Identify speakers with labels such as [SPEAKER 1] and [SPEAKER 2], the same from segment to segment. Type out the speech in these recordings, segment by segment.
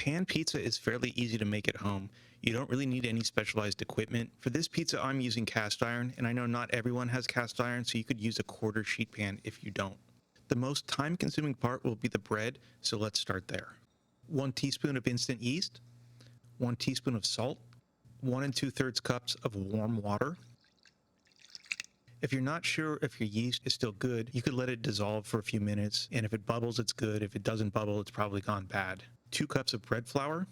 [SPEAKER 1] Pan pizza is fairly easy to make at home. You don't really need any specialized equipment. For this pizza, I'm using cast iron, and I know not everyone has cast iron, so you could use a quarter sheet pan if you don't. The most time-consuming part will be the bread, so let's start there. 1 teaspoon of instant yeast, 1 teaspoon of salt, 1 2/3 cups of warm water. If you're not sure if your yeast is still good, you could let it dissolve for a few minutes, and if it bubbles, it's good. If it doesn't bubble, it's probably gone bad. 2 cups of bread flour.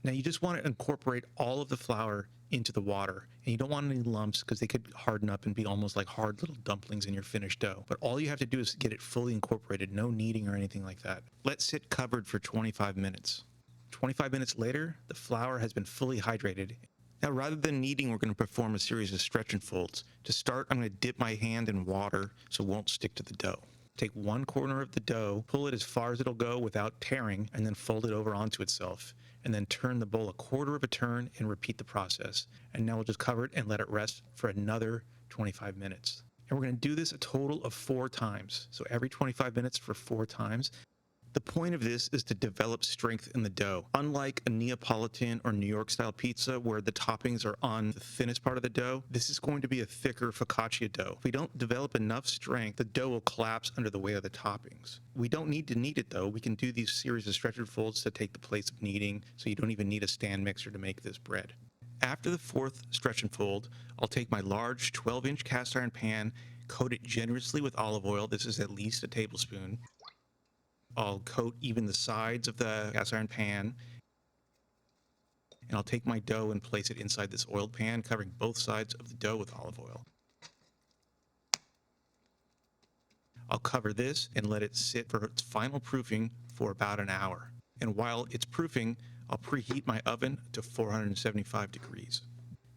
[SPEAKER 1] Now you just want to incorporate all of the flour into the water, and you don't want any lumps because they could harden up and be almost like hard little dumplings in your finished dough. But all you have to do is get it fully incorporated, no kneading or anything like that. Let sit covered for 25 minutes. 25 minutes later, the flour has been fully hydrated. Now, rather than kneading, we're going to perform a series of stretch and folds. To start, I'm going to dip my hand in water so it won't stick to the dough. Take one corner of the dough, pull it as far as it'll go without tearing, and then fold it over onto itself. And then turn the bowl a quarter of a turn and repeat the process. And now we'll just cover it and let it rest for another 25 minutes. And we're going to do this a total of 4 times. So every 25 minutes for 4 times. The point of this is to develop strength in the dough. Unlike a Neapolitan or New York style pizza where the toppings are on the thinnest part of the dough, this is going to be a thicker focaccia dough. If we don't develop enough strength, the dough will collapse under the weight of the toppings. We don't need to knead it though. We can do these series of stretch and folds to take the place of kneading, so you don't even need a stand mixer to make this bread. After the 4th stretch and fold, I'll take my large 12-inch cast iron pan, coat it generously with olive oil. This is at least a tablespoon. I'll coat even the sides of the cast iron pan, and I'll take my dough and place it inside this oiled pan, covering both sides of the dough with olive oil. I'll cover this and let it sit for its final proofing for about an hour. And while it's proofing, I'll preheat my oven to 475 degrees.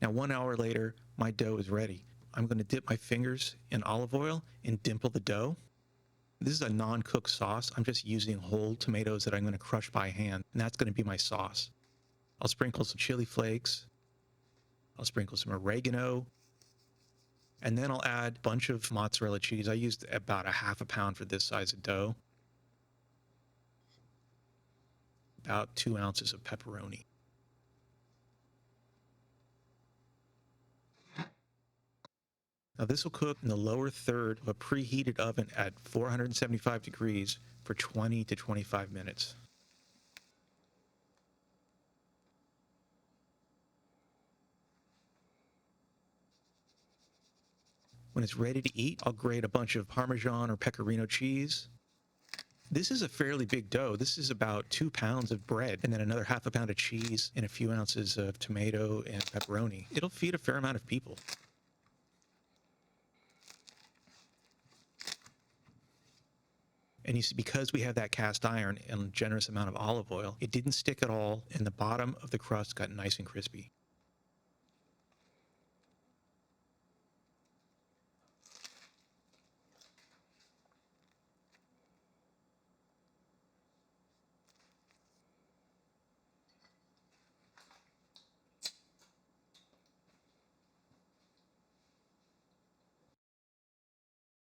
[SPEAKER 1] Now 1 hour later, my dough is ready. I'm going to dip my fingers in olive oil and dimple the dough. This is a non-cooked sauce. I'm just using whole tomatoes that I'm going to crush by hand, and that's going to be my sauce. I'll sprinkle some chili flakes. I'll sprinkle some oregano. And then I'll add a bunch of mozzarella cheese. I used about 1/2 pound for this size of dough. About 2 ounces of pepperoni. Now this will cook in the lower third of a preheated oven at 475 degrees for 20 to 25 minutes. When it's ready to eat, I'll grate a bunch of Parmesan or Pecorino cheese. This is a fairly big dough. This is about 2 pounds of bread, and then another 1/2 pound of cheese and a few ounces of tomato and pepperoni. It'll feed a fair amount of people. And you see, because we have that cast iron and a generous amount of olive oil, it didn't stick at all, and the bottom of the crust got nice and crispy.